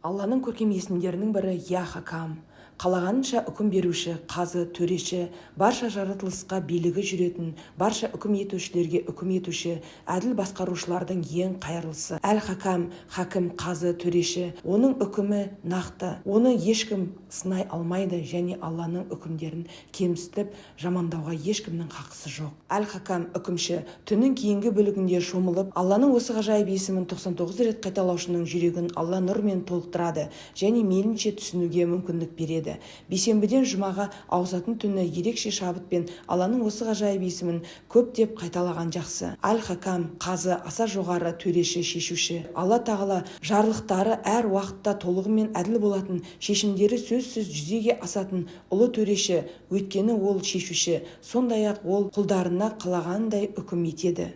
Алланың көркем есімдерінің бірі Я Хакам. Қалағанынша үкім беруші, қазы, төреші, барша жаратылысқа билігі жүретін, барша үкім етушілерге үкім етуші, әділ басқарушылардың ең қайырлысы. Әл-Хакам, хакім, қазы, төреші. Оның үкімі нақты, оны ешкім сынай алмайды және Алланың үкімдерін кемсітіп, жамандауға ешкімнің хақысы жоқ. Әл-Хакам, үкімші, түннің кейінгі бөлігінде шомылып, Алланың осы ғажайып есімін 99 рет қайталаушының жүрегін Алла нұрмен толықтырады және мейлінше түсінуге мүмкіндік береді. Бейсенбіден жұмаға ауысатын түні ерекше шабытпен Алланың осы ғажайып есімін көптеп қайталаған жақсы. Әл-Хакам, қазы, аса жоғары, төреші, шешуші. Алла тағала жарлықтары әр уақытта толығымен әділ болатын, шешімдері сөзсіз жүзеге асатын ұлы төреші, өйткені ол шешуші, сондай-ақ ол құлдарына қалағандай үкім етеді.